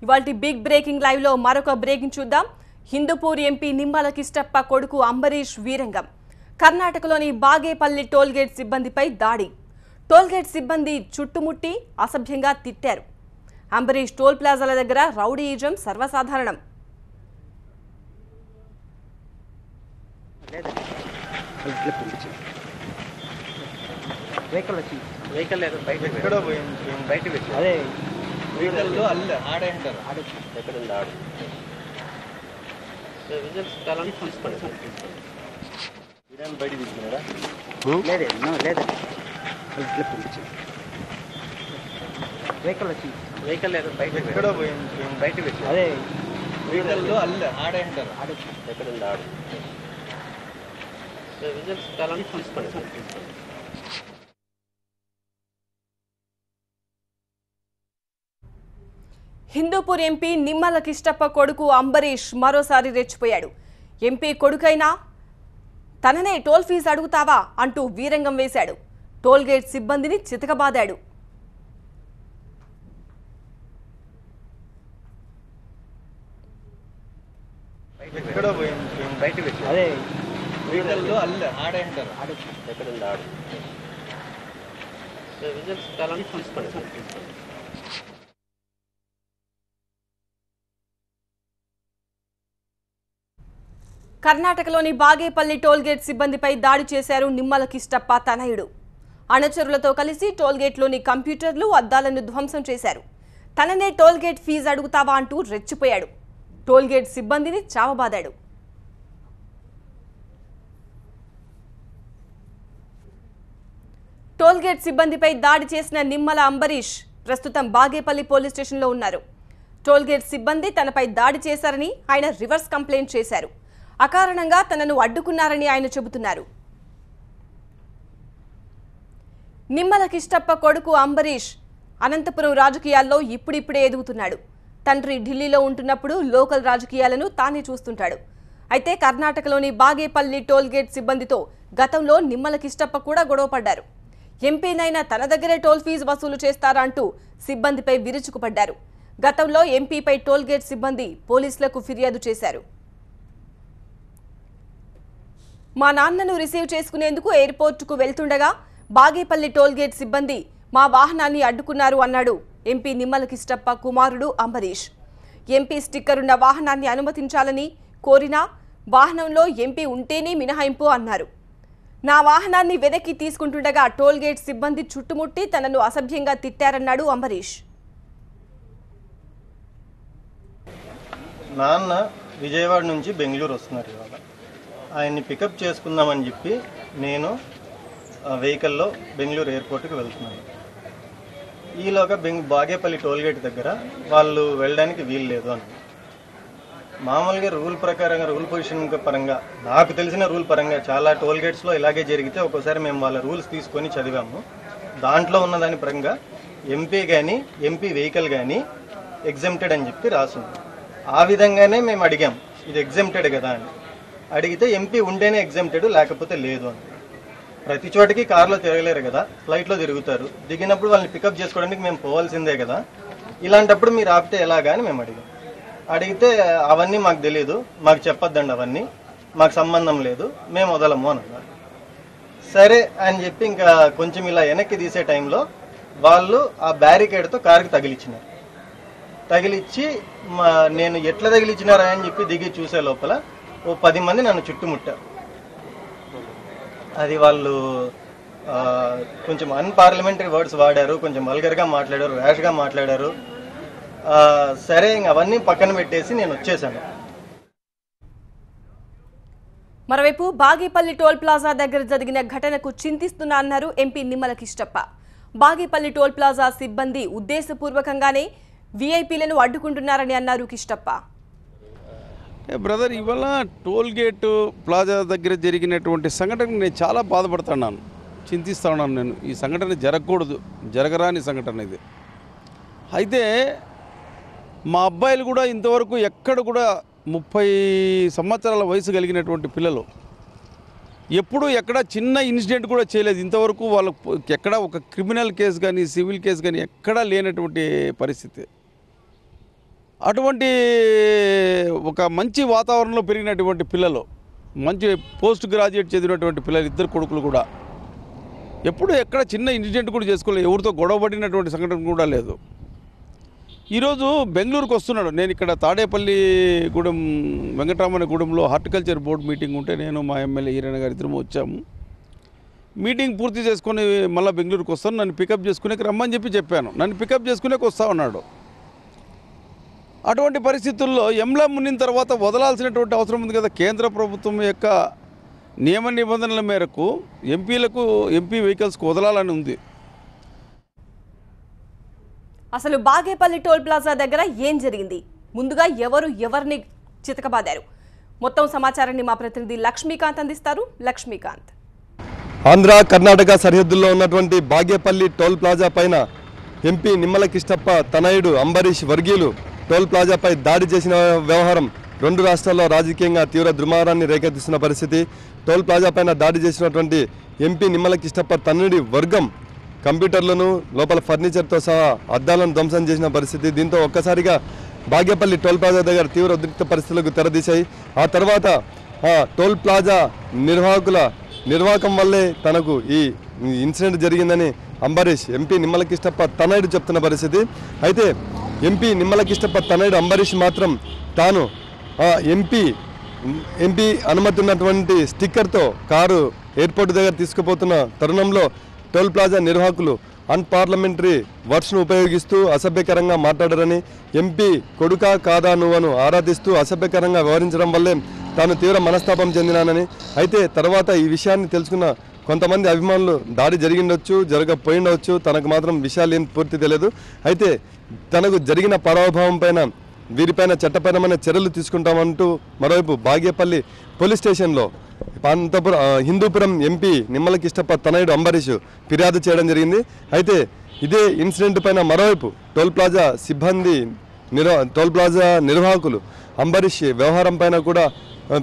ఇవాల్టి big breaking live లో మరొక బ్రేకింగ్ చూద్దాం. హిందూపూర్ ఎంపీ నిమ్మల కిష్టప్ప కొడుకు అంబరీష్ వీరంగం. కర్ణాటకలోని బాగేపల్లి టోల్గేట్ సిబ్బందిపై దాడి. టోల్గేట్ సిబ్బంది చుట్టుముట్టి అసభ్యంగా తిట్టారు. అంబరీష్ టోల్ ప్లాజాల దగ్గర రౌడీయిజం సర్వసాధారణం. హిందూపూర్ ఎంపీ నిమ్మల కిష్టప్ప కొడుకు అంబరీష్ మరోసారి రెచ్చిపోయాడు. ఎంపీ కొడుకైనా తననే టోల్ ఫీజు అడుగుతావా అంటూ వీరంగం వేశాడు. టోల్గేట్ సిబ్బందిని చితకబాదాడు. కర్ణాటకలోని బాగేపల్లి టోల్గేట్ సిబ్బందిపై దాడి చేశారు నిమ్మల కిష్టప్ప తనయుడు. అనుచరులతో కలిసి టోల్గేట్లోని కంప్యూటర్లు, అద్దాలను ధ్వంసం చేశారు. తననే టోల్గేట్ ఫీజు అడుగుతావా అంటూ రెచ్చిపోయాడు. టోల్గేట్ సిబ్బందిని చావబాదాడు. టోల్గేట్ సిబ్బందిపై దాడి చేసిన నిమ్మల అంబరీష్ ప్రస్తుతం బాగేపల్లి పోలీస్ స్టేషన్లో ఉన్నారు. టోల్గేట్ సిబ్బంది తనపై దాడి చేశారని ఆయన రివర్స్ కంప్లైంట్ చేశారు. అకారణంగా తనను అడ్డుకున్నారని ఆయన చెబుతున్నారు. నిమ్మల కిష్టప్ప కొడుకు అంబరీష్ అనంతపురం రాజకీయాల్లో ఇప్పుడిప్పుడే ఎదుగుతున్నాడు. తండ్రి ఢిల్లీలో ఉంటున్నప్పుడు లోకల్ రాజకీయాలను తానే చూస్తుంటాడు. అయితే కర్ణాటకలోని బాగేపల్లి టోల్గేట్ సిబ్బందితో గతంలో నిమ్మల కిష్టప్ప కూడా గొడవపడ్డారు. ఎంపీనైనా తన దగ్గరే టోల్ ఫీజు వసూలు చేస్తారా అంటూ సిబ్బందిపై విరుచుకుపడ్డారు. గతంలో ఎంపీపై టోల్గేట్ సిబ్బంది పోలీసులకు ఫిర్యాదు చేశారు. మా నాన్నను రిసీవ్ చేసుకునేందుకు ఎయిర్పోర్టుకు వెళ్తుండగా బాగేపల్లి టోల్గేట్ సిబ్బంది మా వాహనాన్ని అడ్డుకున్నారు అన్నాడు ఎంపీ నిమ్మల కిష్టప్ప కుమారుడు అంబరీష్. ఎంపీ స్టిక్కర్ ఉన్న వాహనాన్ని అనుమతించాలని కోరినా వాహనంలో ఎంపీ ఉంటేనే మినహాయింపు అన్నారు. నా వాహనాన్ని వెనక్కి తీసుకుంటుండగా టోల్గేట్ సిబ్బంది చుట్టుముట్టి తనను అసభ్యంగా తిట్టారన్నాడు అంబరీష్. నాన్న విజయవాడ నుంచి బెంగళూరు వస్తున్నారు. ఇవాళ ఆయన్ని పికప్ చేసుకుందామని చెప్పి నేను వెహికల్లో బెంగళూరు ఎయిర్పోర్ట్కి వెళ్తున్నాను. ఈలోగా బాగేపల్లి టోల్గేట్ దగ్గర వాళ్ళు వెళ్ళడానికి వీలు లేదు అని మామూలుగా రూల్ ప్రకారంగా రూల్ పొజిషన్ పరంగా నాకు తెలిసిన రూల్ పరంగా చాలా టోల్గేట్స్లో ఇలాగే జరిగితే ఒక్కోసారి మేము వాళ్ళ రూల్స్ తీసుకొని చదివాము. దాంట్లో ఉన్న దాని పరంగా ఎంపీ కానీ ఎంపీ వెహికల్ కానీ ఎగ్జెంప్టెడ్ అని చెప్పి రాసింది. ఆ విధంగానే మేము అడిగాం, ఇది ఎగ్జెంప్టెడ్ కదా అని. అడిగితే ఎంపీ ఉంటేనే ఎగ్జెంప్టెడ్, లేకపోతే లేదు అని. ప్రతి చోటికి కార్లో తిరగలేరు కదా, ఫ్లైట్లో తిరుగుతారు. దిగినప్పుడు వాళ్ళని పికప్ చేసుకోవడానికి మేము పోవాల్సిందే కదా, ఇలాంటప్పుడు మీరు ఆపితే ఎలాగా అని మేము అడిగితే అవన్నీ మాకు తెలియదు, మాకు చెప్పొద్దండి, అవన్నీ మాకు సంబంధం లేదు, మేము వదలము అని అన్నారు. సరే అని చెప్పి ఇంకా కొంచెం ఇలా వెనక్కి తీసే టైంలో వాళ్ళు ఆ బ్యారికేడ్తో కారుకి తగిలిచ్చినారు. తగిలిచ్చి నేను ఎట్లా తగిలిచ్చినారా అని చెప్పి దిగి చూసే లోపల ఓ 10 మంది నన్ను చుట్టుముట్టారు. అది వాళ్ళు కొంచెం అన్పార్లమెంటరీ వర్డ్స్ వాడారు, కొంచెం వల్గర్గా మాట్లాడారు, ర్యాష్గా మాట్లాడారు. సరే ఇంక అవన్నీ పక్కన పెట్టేసి నేను వచ్చేసాను. మరోవైపు బాగేపల్లి టోల్ ప్లాజా దగ్గర జరిగిన ఘటనకు చింతిస్తున్నా అన్నారు MP Nimmala Kishtappa. Bagepalli toll plaza సిబ్బంది ఉద్దేశపూర్వకంగానే వీఐపీలను అడ్డుకుంటున్నారని అన్నారు కిష్టప్ప. బ్రదర్, ఇవాళ టోల్గేట్ ప్లాజా దగ్గర జరిగినటువంటి సంఘటన నేను చాలా బాధపడుతున్నాను, చింతిస్తా ఉన్నాను. నేను ఈ సంఘటన జరగకూడదు, జరగరాని సంఘటన ఇది. అయితే మా అబ్బాయిలు కూడా ఇంతవరకు ఎక్కడ కూడా 30 సంవత్సరాల వయసు కలిగినటువంటి పిల్లలు ఎప్పుడు ఎక్కడ చిన్న ఇన్సిడెంట్ కూడా చేయలేదు ఇంతవరకు. వాళ్ళకు ఎక్కడ ఒక క్రిమినల్ కేసు కానీ సివిల్ కేసు కానీ ఎక్కడా లేనటువంటి పరిస్థితి. అటువంటి ఒక మంచి వాతావరణంలో పెరిగినటువంటి పిల్లలు, మంచి పోస్ట్ గ్రాడ్యుయేట్ చదివినటువంటి పిల్లలు, ఇద్దరు కొడుకులు కూడా ఎప్పుడు ఎక్కడ చిన్న ఇన్సిడెంట్ కూడా చేసుకోలేదు, ఎవరితో గొడవపడినటువంటి సంఘటన కూడా లేదు. ఈరోజు బెంగళూరుకు వస్తున్నాడు. నేను ఇక్కడ తాడేపల్లిగూడెం వెంకటరామన్నగూడెంలో హార్టికల్చర్ బోర్డు మీటింగ్ ఉంటే నేను మా ఎమ్మెల్యే ఈరన్న గారి ఇద్దరము వచ్చాము. మీటింగ్ పూర్తి చేసుకొని మళ్ళీ బెంగళూరుకు వస్తాను, నన్ను పికప్ చేసుకునే రమ్మని చెప్పాను. నన్ను పికప్ చేసుకునే వస్తా ఉన్నాడు. అటువంటి పరిస్థితుల్లో ఎంలా మునిన తర్వాత వదలాల్సినటువంటి అవసరం ఉంది కదా. కేంద్ర ప్రభుత్వం యొక్క నియమ నిబంధనల మేరకు ఎంపీ వెహికల్స్కి వదలాలని ఉంది. అసలు బాగేపల్లి టోల్ ప్లాజా దగ్గర ఏం జరిగింది, ముందుగా ఎవరిని చితకబాదారు, మొత్తం సమాచారాన్ని మా ప్రతినిధి లక్ష్మీకాంత్ అందిస్తారు. లక్ష్మీకాంత్. ఆంధ్ర కర్ణాటక సరిహద్దుల్లో ఉన్నటువంటి బాగేపల్లి టోల్ ప్లాజా పైన ఎంపీ నిమ్మల కిష్టప్ప తనయుడు అంబరీష్ వర్గీయులు టోల్ ప్లాజాపై దాడి చేసిన వ్యవహారం రెండు రాష్ట్రాల్లో రాజకీయంగా తీవ్ర దుమారాన్ని రేకెత్తిస్తున్న పరిస్థితి. టోల్ ప్లాజా పైన దాడి చేసినటువంటి ఎంపీ నిమ్మల కిష్టప్ప తనయుడి వర్గం కంప్యూటర్లను, లోపల ఫర్నిచర్తో సహా అద్దాలను ధ్వంసం చేసిన పరిస్థితి. దీంతో ఒక్కసారిగా బాగేపల్లి టోల్ ప్లాజా దగ్గర తీవ్ర ఉద్రిక్త పరిస్థితులకు తెరదీశాయి. ఆ తర్వాత టోల్ ప్లాజా నిర్వాహకం వల్లే తనకు ఈ ఇన్సిడెంట్ జరిగిందని అంబరీష్ ఎంపీ నిమ్మల కిష్టప్ప తనయుడు చెప్తున్న పరిస్థితి. అయితే ఎంపీ నిమ్మల కిష్టప్ప తనయుడు అంబరీష్ మాత్రం తాను ఎంపీ అనుమతి ఉన్నటువంటి స్టిక్కర్తో కారు ఎయిర్పోర్ట్ దగ్గర తీసుకుపోతున్న తరుణంలో టోల్ ప్లాజా నిర్వాహకులు అన్పార్లమెంటరీ వర్డ్స్ను ఉపయోగిస్తూ అసభ్యకరంగా మాట్లాడారని, ఎంపీ కొడుకా కాదా నువ్వను ఆరాధిస్తూ అసభ్యకరంగా వ్యవహరించడం వల్లే తాను తీవ్ర మనస్తాపం చెందినానని, అయితే తర్వాత ఈ విషయాన్ని తెలుసుకున్న కొంతమంది అభిమానులు దాడి జరిగిండొచ్చు, జరగపోయిండవచ్చు, తనకు మాత్రం విషయాలు ఏం పూర్తి తెలియదు. అయితే తనకు జరిగిన పరాభవం పైన వీరిపైన చట్టపరమైన చర్యలు తీసుకుంటామంటూ మరోవైపు బాగేపల్లి పోలీస్ స్టేషన్లో హిందూపురం ఎంపీ నిమ్మల కిష్టప్ప తనయుడు అంబరీష్ ఫిర్యాదు చేయడం జరిగింది. అయితే ఇదే ఇన్సిడెంట్ పైన మరోవైపు టోల్ ప్లాజా నిర్వాహకులు అంబరీష్ వ్యవహారం పైన కూడా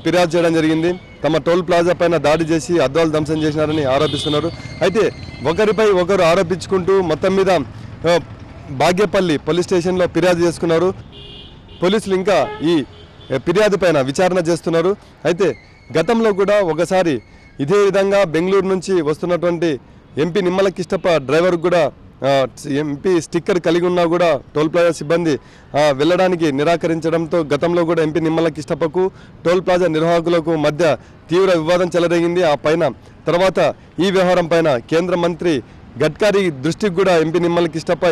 ఫిర్యాదు చేయడం జరిగింది. తమ టోల్ ప్లాజా పైన దాడి చేసి అద్దాలు ధ్వంసం చేసినారని ఆరోపిస్తున్నారు. అయితే ఒకరిపై ఒకరు ఆరోపించుకుంటూ మొత్తం మీద బాగేపల్లి పోలీస్ స్టేషన్లో ఫిర్యాదు చేసుకున్నారు. పోలీసులు ఇంకా ఈ ఫిర్యాదు పైన విచారణ చేస్తున్నారు. అయితే గతంలో కూడా ఒకసారి ఇదే విధంగా బెంగళూరు నుంచి వస్తున్నటువంటి ఎంపీ నిమ్మల కిష్టప్ప డ్రైవర్ కూడా ఎంపీ స్టిక్కర్ కలిగి ఉన్నా కూడా టోల్ ప్లాజా సిబ్బంది వెళ్ళడానికి నిరాకరించడంతో గతంలో కూడా ఎంపీ నిమ్మల కిష్టప్పకు టోల్ ప్లాజా నిర్వాహకులకు మధ్య తీవ్ర వివాదం చెలరేగింది. ఆ పైన తర్వాత ఈ వ్యవహారం పైన కేంద్ర మంత్రి గడ్కరీ దృష్టికి కూడా ఎంపీ నిమ్మల కిష్టప్ప